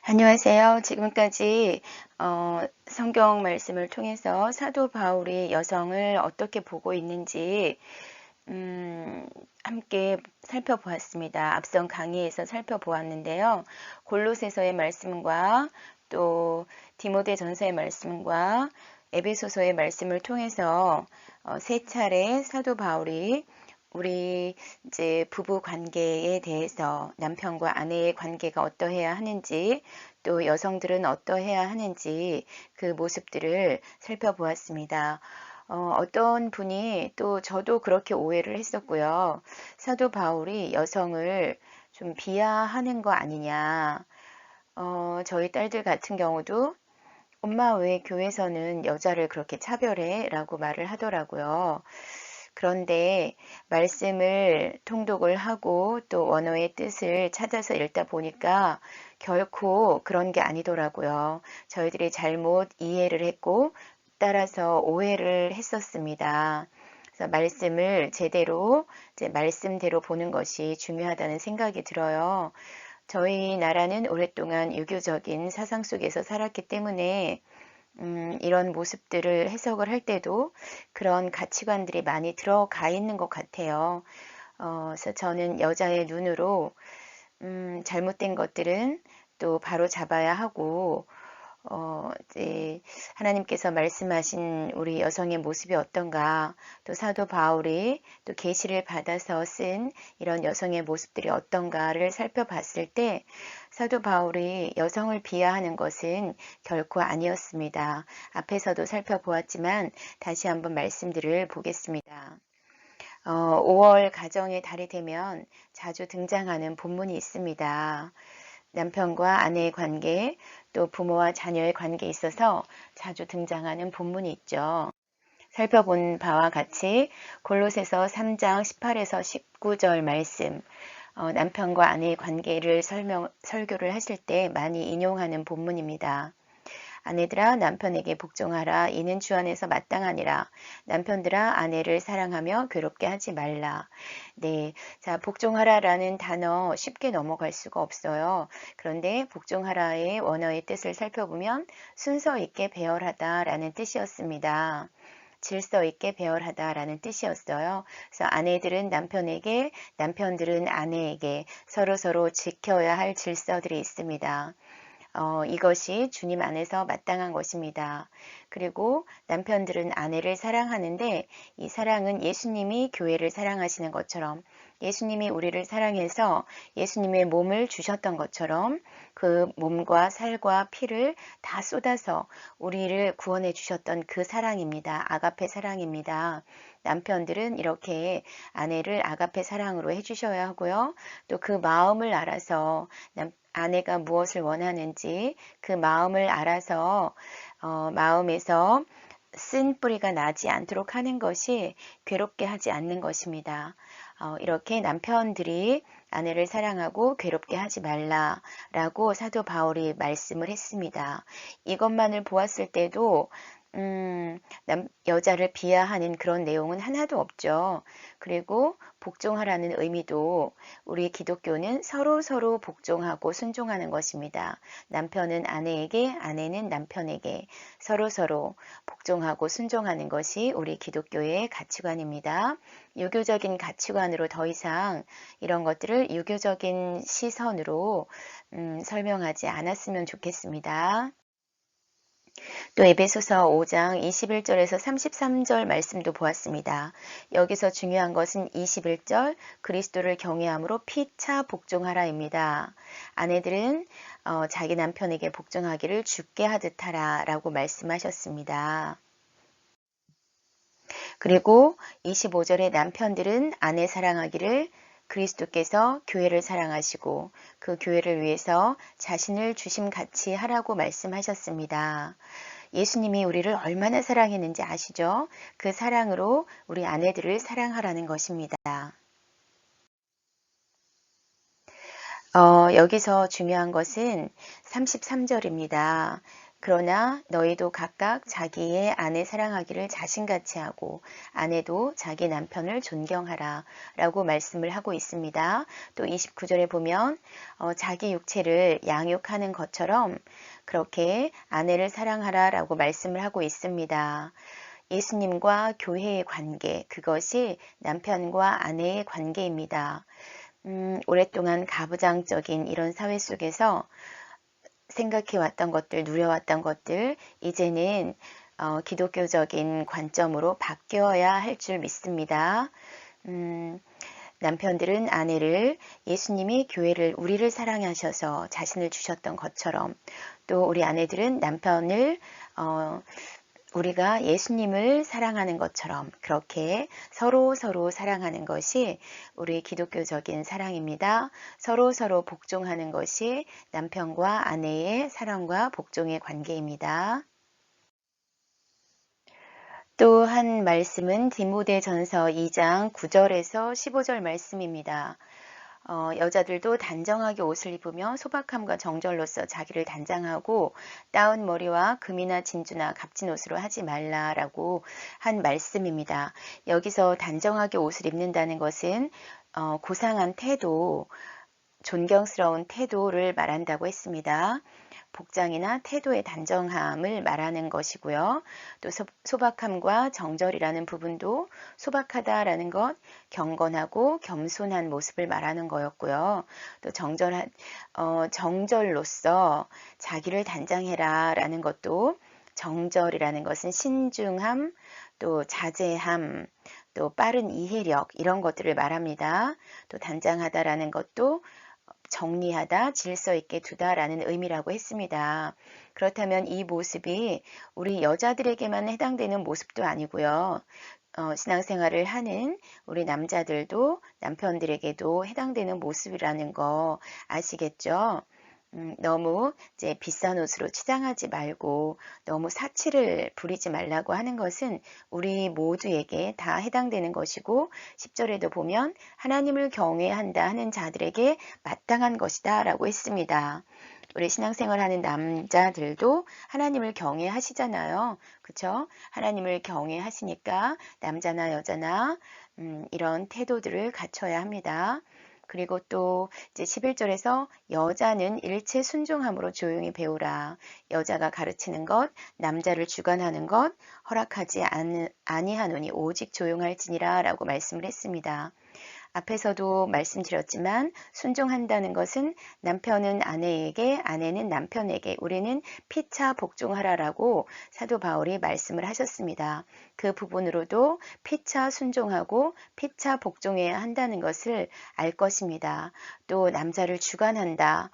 안녕하세요. 지금까지 성경 말씀을 통해서 사도 바울이 여성을 어떻게 보고 있는지 함께 살펴보았습니다. 앞선 강의에서 살펴보았는데요. 골로새서의 말씀과 또 디모데전서의 말씀과 에베소서의 말씀을 통해서 세 차례 사도 바울이 우리 이제 부부 관계에 대해서 남편과 아내의 관계가 어떠해야 하는지 또 여성들은 어떠해야 하는지 그 모습들을 살펴보았습니다. 어떤 분이 또 저도 그렇게 오해를 했었고요. 사도 바울이 여성을 좀 비하하는 거 아니냐. 저희 딸들 같은 경우도 엄마 왜 교회에서는 여자를 그렇게 차별해? 라고 말을 하더라고요. 그런데 말씀을 통독을 하고 또 원어의 뜻을 찾아서 읽다 보니까 결코 그런 게 아니더라고요. 저희들이 잘못 이해를 했고 따라서 오해를 했었습니다. 그래서 말씀을 제대로 이제 말씀대로 보는 것이 중요하다는 생각이 들어요. 저희 나라는 오랫동안 유교적인 사상 속에서 살았기 때문에 이런 모습들을 해석을 할 때도 그런 가치관들이 많이 들어가 있는 것 같아요. 그래서 저는 여자의 눈으로 잘못된 것들은 또 바로 잡아야 하고 이제 하나님께서 말씀하신 우리 여성의 모습이 어떤가, 또 사도 바울이 또 계시를 받아서 쓴 이런 여성의 모습들이 어떤가를 살펴봤을 때 사도 바울이 여성을 비하하는 것은 결코 아니었습니다. 앞에서도 살펴보았지만 다시 한번 말씀들을 보겠습니다. 5월 가정의 달이 되면 자주 등장하는 본문이 있습니다. 남편과 아내의 관계, 또 부모와 자녀의 관계에 있어서 자주 등장하는 본문이 있죠. 살펴본 바와 같이 골로새서 3장 18에서 19절 말씀, 남편과 아내의 관계를 설교를 하실 때 많이 인용하는 본문입니다. 아내들아 남편에게 복종하라. 이는 주 안에서 마땅하니라. 남편들아 아내를 사랑하며 괴롭게 하지 말라. 네, 자 복종하라라는 단어 쉽게 넘어갈 수가 없어요. 그런데 복종하라의 원어의 뜻을 살펴보면 순서 있게 배열하다라는 뜻이었습니다. 질서 있게 배열하다라는 뜻이었어요. 그래서 아내들은 남편에게, 남편들은 아내에게 서로서로 지켜야 할 질서들이 있습니다. 이것이 주님 안에서 마땅한 것입니다. 그리고 남편들은 아내를 사랑하는데 이 사랑은 예수님이 교회를 사랑하시는 것처럼 예수님이 우리를 사랑해서 예수님의 몸을 주셨던 것처럼 그 몸과 살과 피를 다 쏟아서 우리를 구원해 주셨던 그 사랑입니다. 아가페 사랑입니다. 남편들은 이렇게 아내를 아가페 사랑으로 해주셔야 하고요. 또 그 마음을 알아서 아내가 무엇을 원하는지 그 마음을 알아서 마음에서 쓴 뿌리가 나지 않도록 하는 것이 괴롭게 하지 않는 것입니다. 이렇게 남편들이 아내를 사랑하고 괴롭게 하지 말라라고 사도 바울이 말씀을 했습니다. 이것만을 보았을 때도 여자를 비하하는 그런 내용은 하나도 없죠. 그리고 복종하라는 의미도 우리 기독교는 서로 복종하고 순종하는 것입니다. 남편은 아내에게, 아내는 남편에게 서로 복종하고 순종하는 것이 우리 기독교의 가치관입니다. 유교적인 가치관으로 더 이상 이런 것들을 유교적인 시선으로 설명하지 않았으면 좋겠습니다. 또 에베소서 5장 21절에서 33절 말씀도 보았습니다. 여기서 중요한 것은 21절 그리스도를 경외함으로 피차 복종하라입니다. 아내들은 자기 남편에게 복종하기를 주께 하듯 하라 라고 말씀하셨습니다. 그리고 25절에 남편들은 아내 사랑하기를 그리스도께서 교회를 사랑하시고 그 교회를 위해서 자신을 주심같이 하라고 말씀하셨습니다. 예수님이 우리를 얼마나 사랑했는지 아시죠? 그 사랑으로 우리 아내들을 사랑하라는 것입니다. 여기서 중요한 것은 33절입니다. 그러나 너희도 각각 자기의 아내 사랑하기를 자신같이 하고 아내도 자기 남편을 존경하라 라고 말씀을 하고 있습니다. 또 29절에 보면 자기 육체를 양육하는 것처럼 그렇게 아내를 사랑하라 라고 말씀을 하고 있습니다. 예수님과 교회의 관계, 그것이 남편과 아내의 관계입니다. 오랫동안 가부장적인 이런 사회 속에서 생각해왔던 것들, 누려왔던 것들, 이제는 기독교적인 관점으로 바뀌어야 할 줄 믿습니다. 남편들은 아내를 예수님이 교회를, 우리를 사랑하셔서 자신을 주셨던 것처럼 또 우리 아내들은 남편을 우리가 예수님을 사랑하는 것처럼 그렇게 서로 사랑하는 것이 우리 기독교적인 사랑입니다. 서로 복종하는 것이 남편과 아내의 사랑과 복종의 관계입니다. 또 한 말씀은 디모데전서 2장 9절에서 15절 말씀입니다. 여자들도 단정하게 옷을 입으며 소박함과 정절로서 자기를 단장하고 따은 머리와 금이나 진주나 값진 옷으로 하지 말라라고 한 말씀입니다. 여기서 단정하게 옷을 입는다는 것은 고상한 태도, 존경스러운 태도를 말한다고 했습니다. 복장이나 태도의 단정함을 말하는 것이고요. 또 소박함과 정절이라는 부분도 소박하다라는 것, 경건하고 겸손한 모습을 말하는 거였고요. 또 정절로서 자기를 단장해라라는 것도 정절이라는 것은 신중함, 또 자제함, 또 빠른 이해력 이런 것들을 말합니다. 또 단장하다라는 것도 정리하다, 질서 있게 두다라는 의미라고 했습니다. 그렇다면 이 모습이 우리 여자들에게만 해당되는 모습도 아니고요. 신앙생활을 하는 우리 남자들도 남편들에게도 해당되는 모습이라는 거 아시겠죠? 너무 이제 비싼 옷으로 치장하지 말고 너무 사치를 부리지 말라고 하는 것은 우리 모두에게 다 해당되는 것이고 10절에도 보면 하나님을 경외한다 하는 자들에게 마땅한 것이다 라고 했습니다. 우리 신앙생활 하는 남자들도 하나님을 경외하시잖아요. 그쵸? 하나님을 경외하시니까 남자나 여자나 이런 태도들을 갖춰야 합니다. 그리고 또 이제 11절에서 여자는 일체 순종함으로 조용히 배우라. 여자가 가르치는 것, 남자를 주관하는 것 허락하지 아니하노니 오직 조용할지니라 라고 말씀을 했습니다. 앞에서도 말씀드렸지만 순종한다는 것은 남편은 아내에게, 아내는 남편에게, 우리는 피차 복종하라라고 사도 바울이 말씀을 하셨습니다. 그 부분으로도 피차 순종하고 피차 복종해야 한다는 것을 알 것입니다. 또 남자를 주관한다.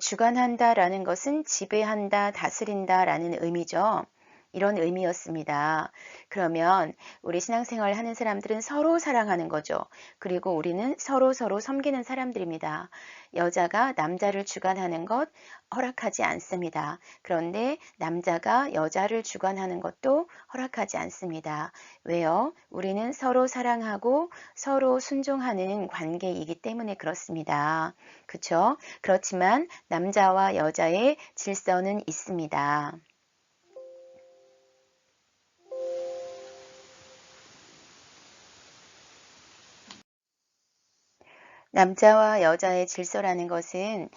주관한다라는 것은 지배한다, 다스린다라는 의미죠. 이런 의미였습니다. 그러면 우리 신앙생활 하는 사람들은 서로 사랑하는 거죠. 그리고 우리는 서로 섬기는 사람들입니다. 여자가 남자를 주관하는 것 허락하지 않습니다. 그런데 남자가 여자를 주관하는 것도 허락하지 않습니다. 왜요? 우리는 서로 사랑하고 서로 순종하는 관계이기 때문에 그렇습니다. 그렇죠? 그렇지만 남자와 여자의 질서는 있습니다. 남자와 여자의 질서라는 것은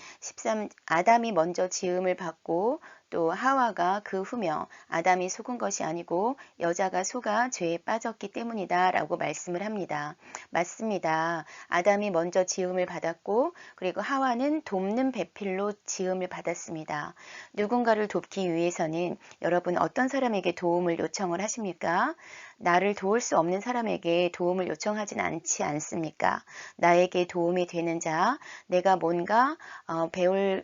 아담이 먼저 지음을 받고 또 하와가 그 후며 아담이 속은 것이 아니고 여자가 속아 죄에 빠졌기 때문이다 라고 말씀을 합니다. 맞습니다. 아담이 먼저 지음을 받았고 그리고 하와는 돕는 배필로 지음을 받았습니다. 누군가를 돕기 위해서는 여러분 어떤 사람에게 도움을 요청을 하십니까? 나를 도울 수 없는 사람에게 도움을 요청하진 않지 않습니까? 나에게 도움이 되는 자, 내가 뭔가 배울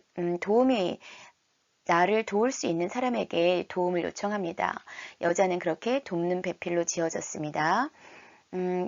나를 도울 수 있는 사람에게 도움을 요청합니다. 여자는 그렇게 돕는 배필로 지어졌습니다.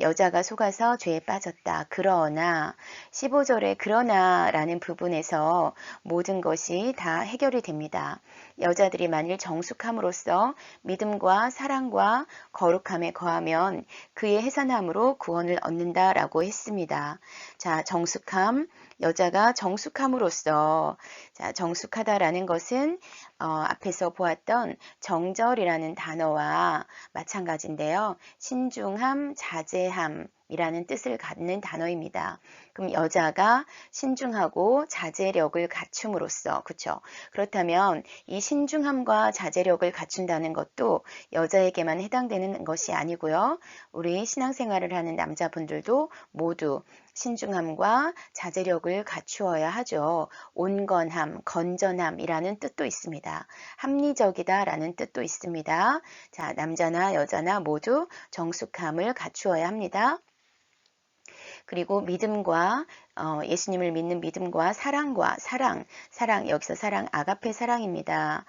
여자가 속아서 죄에 빠졌다. 그러나 15절에 그러나라는 부분에서 모든 것이 다 해결이 됩니다. 여자들이 만일 정숙함으로써 믿음과 사랑과 거룩함에 거하면 그의 해산함으로 구원을 얻는다라고 했습니다. 자, 정숙함, 여자가 정숙함으로써, 자, 정숙하다라는 것은 앞에서 보았던 정절이라는 단어와 마찬가지인데요. 신중함, 자제함이라는 뜻을 갖는 단어입니다. 그럼 여자가 신중하고 자제력을 갖춤으로써, 그렇죠? 그렇다면 이 신중함과 자제력을 갖춘다는 것도 여자에게만 해당되는 것이 아니고요. 우리 신앙생활을 하는 남자분들도 모두 신중함과 자제력을 갖추어야 하죠. 온건함, 건전함이라는 뜻도 있습니다. 합리적이다라는 뜻도 있습니다. 자, 남자나 여자나 모두 정숙함을 갖추어야 합니다. 그리고 믿음과 예수님을 믿는 믿음과 사랑과 사랑 여기서 사랑 아가페 사랑입니다.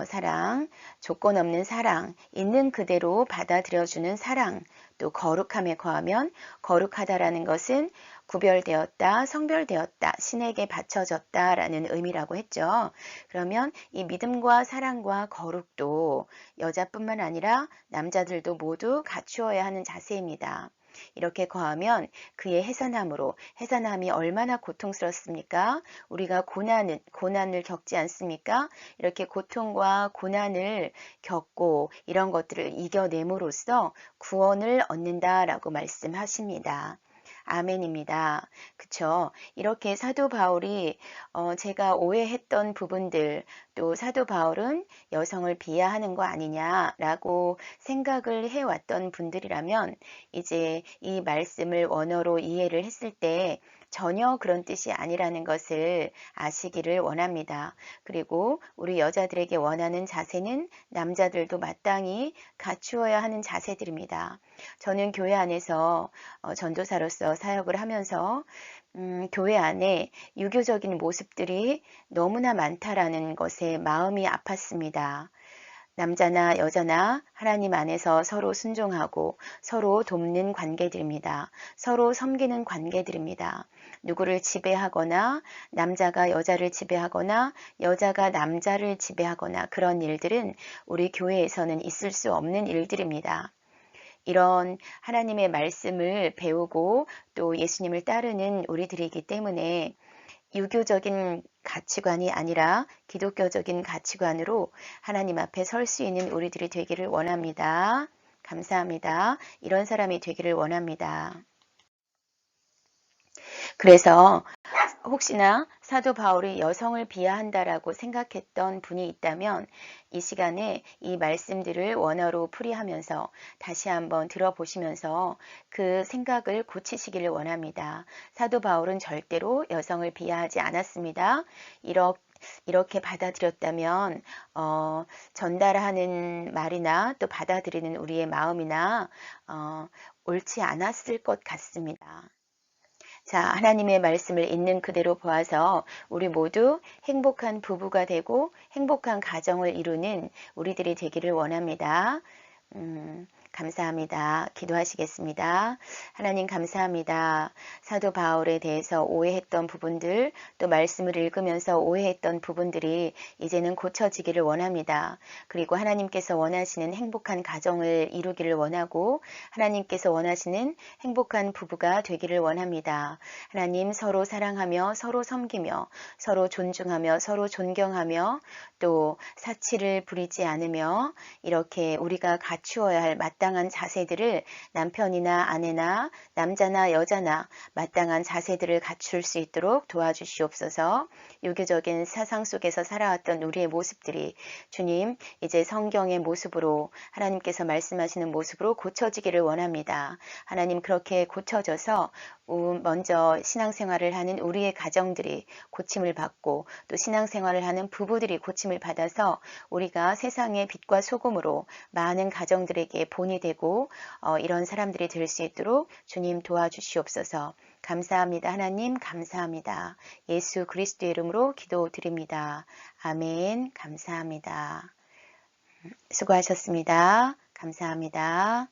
사랑, 조건 없는 사랑, 있는 그대로 받아들여주는 사랑, 또 거룩함에 거하면 거룩하다라는 것은 구별되었다, 성별되었다, 신에게 바쳐졌다라는 의미라고 했죠. 그러면 이 믿음과 사랑과 거룩도 여자뿐만 아니라 남자들도 모두 갖추어야 하는 자세입니다. 이렇게 거하면 그의 해산함이 얼마나 고통스럽습니까? 우리가 고난을 겪지 않습니까? 이렇게 고통과 고난을 겪고 이런 것들을 이겨냄으로써 구원을 얻는다라고 말씀하십니다. 아멘입니다. 그쵸? 이렇게 사도 바울이 제가 오해했던 부분들, 또 사도 바울은 여성을 비하하는 거 아니냐라고 생각을 해왔던 분들이라면 이제 이 말씀을 원어로 이해를 했을 때 전혀 그런 뜻이 아니라는 것을 아시기를 원합니다. 그리고 우리 여자들에게 원하는 자세는 남자들도 마땅히 갖추어야 하는 자세들입니다. 저는 교회 안에서 전도사로서 사역을 하면서 교회 안에 유교적인 모습들이 너무나 많다라는 것에 마음이 아팠습니다. 남자나 여자나 하나님 안에서 서로 순종하고 서로 돕는 관계들입니다. 서로 섬기는 관계들입니다. 누구를 지배하거나 남자가 여자를 지배하거나 여자가 남자를 지배하거나 그런 일들은 우리 교회에서는 있을 수 없는 일들입니다. 이런 하나님의 말씀을 배우고 또 예수님을 따르는 우리들이기 때문에 유교적인 가치관이 아니라 기독교적인 가치관으로 하나님 앞에 설 수 있는 우리들이 되기를 원합니다. 감사합니다. 이런 사람이 되기를 원합니다. 그래서 혹시나 사도 바울이 여성을 비하한다라고 생각했던 분이 있다면 이 시간에 이 말씀들을 원어로 풀이하면서 다시 한번 들어보시면서 그 생각을 고치시기를 원합니다. 사도 바울은 절대로 여성을 비하하지 않았습니다. 이렇게 받아들였다면 전달하는 말이나 또 받아들이는 우리의 마음이나 옳지 않았을 것 같습니다. 자, 하나님의 말씀을 있는 그대로 보아서 우리 모두 행복한 부부가 되고 행복한 가정을 이루는 우리들이 되기를 원합니다. 감사합니다. 기도하시겠습니다. 하나님 감사합니다. 사도 바울에 대해서 오해했던 부분들, 또 말씀을 읽으면서 오해했던 부분들이 이제는 고쳐지기를 원합니다. 그리고 하나님께서 원하시는 행복한 가정을 이루기를 원하고 하나님께서 원하시는 행복한 부부가 되기를 원합니다. 하나님 서로 사랑하며 서로 섬기며 서로 존중하며 서로 존경하며 또 사치를 부리지 않으며 이렇게 우리가 갖추어야 할 마땅한 자세들을 남편이나 아내나 남자나 여자나 마땅한 자세들을 갖출 수 있도록 도와주시옵소서. 유교적인 사상 속에서 살아왔던 우리의 모습들이 주님 이제 성경의 모습으로 하나님께서 말씀하시는 모습으로 고쳐지기를 원합니다. 하나님 그렇게 고쳐져서 먼저 신앙생활을 하는 우리의 가정들이 고침을 받고 또 신앙생활을 하는 부부들이 고침을 받아서 우리가 세상의 빛과 소금으로 많은 가정들에게 본이 되고 이런 사람들이 될 수 있도록 주님 도와주시옵소서. 감사합니다. 하나님 감사합니다. 예수 그리스도의 이름으로 기도드립니다. 아멘. 감사합니다. 수고하셨습니다. 감사합니다.